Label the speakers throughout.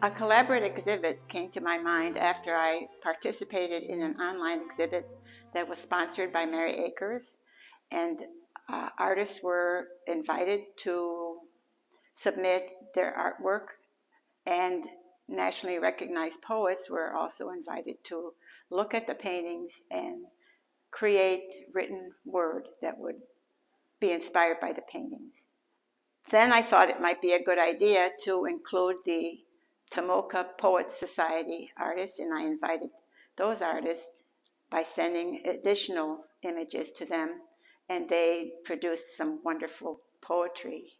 Speaker 1: A collaborative exhibit came to my mind after I participated in an online exhibit that was sponsored by Mary Akers, and artists were invited to submit their artwork, and nationally recognized poets were also invited to look at the paintings and create written word that would be inspired by the paintings. Then I thought it might be a good idea to include the Tomoka Poets Society artists, and I invited those artists by sending additional images to them, and they produced some wonderful poetry.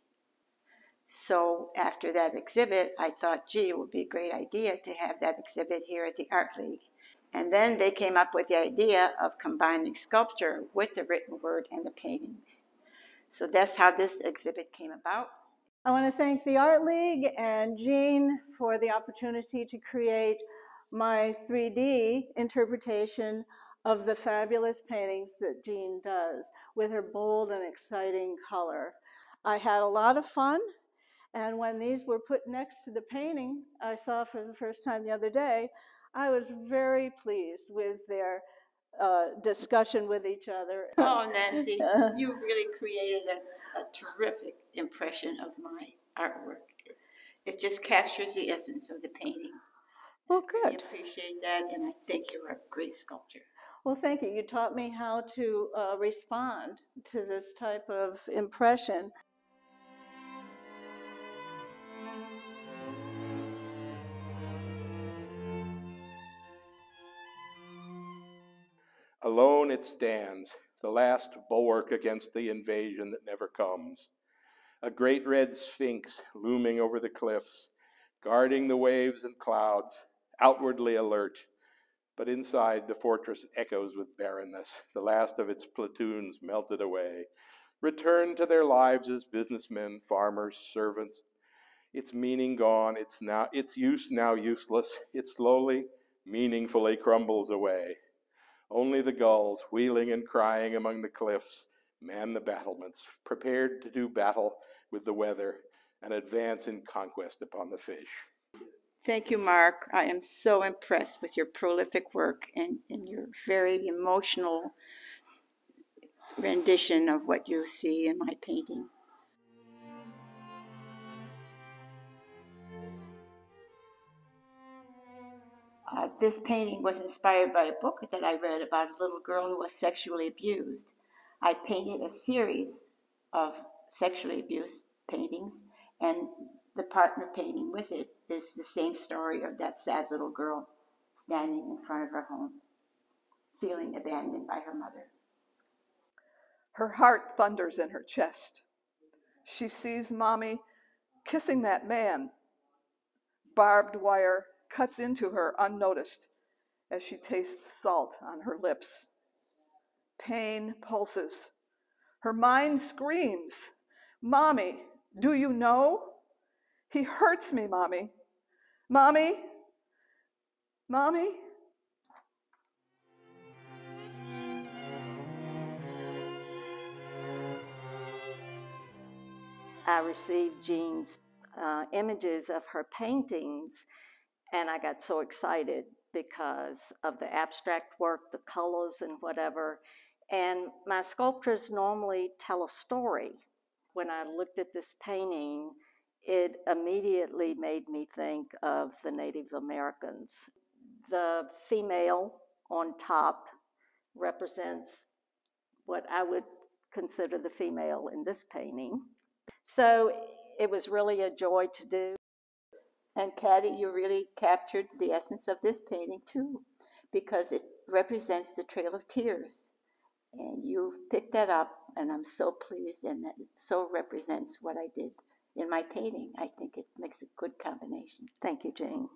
Speaker 1: So after that exhibit, I thought, gee, it would be a great idea to have that exhibit here at the Art League. And then they came up with the idea of combining sculpture with the written word and the paintings. So that's how this exhibit came about.
Speaker 2: I want to thank the Art League and Jean for the opportunity to create my 3D interpretation of the fabulous paintings that Jean does with her bold and exciting color. I had a lot of fun, and when these were put next to the painting I saw for the first time the other day, I was very pleased with their discussion with each other.
Speaker 1: Oh, Nancy, you really created a terrific impression of my artwork. It just captures the essence of the painting.
Speaker 2: Well, good.
Speaker 1: I really appreciate that, and I think you're a great sculptor.
Speaker 2: Well, thank you. You taught me how to respond to this type of impression.
Speaker 3: Alone it stands, the last bulwark against the invasion that never comes. A great red sphinx looming over the cliffs, guarding the waves and clouds, outwardly alert. But inside, the fortress echoes with barrenness. The last of its platoons melted away, returned to their lives as businessmen, farmers, servants. Its meaning gone, its use now useless. It slowly, meaningfully crumbles away. Only the gulls, wheeling and crying among the cliffs, man the battlements, prepared to do battle with the weather and advance in conquest upon the fish.
Speaker 1: Thank you, Mark. I am so impressed with your prolific work and your very emotional rendition of what you see in my painting. This painting was inspired by a book that I read about a little girl who was sexually abused. I painted a series of sexually abused paintings, and the partner painting with it is the same story of that sad little girl standing in front of her home, feeling abandoned by her mother.
Speaker 4: Her heart thunders in her chest. She sees Mommy kissing that man. Barbed wire cuts into her unnoticed as she tastes salt on her lips. Pain pulses. Her mind screams, "Mommy, do you know? He hurts me, Mommy. Mommy? Mommy?"
Speaker 2: I received Jean's images of her paintings, and I got so excited because of the abstract work, the colors and whatever. And my sculptures normally tell a story. When I looked at this painting, it immediately made me think of the Native Americans. The female on top represents what I would consider the female in this painting. So it was really a joy to do.
Speaker 1: And Patty, you really captured the essence of this painting too, because it represents the Trail of Tears. And you've picked that up, and I'm so pleased, and that it so represents what I did in my painting. I think it makes a good combination.
Speaker 2: Thank you, Jane.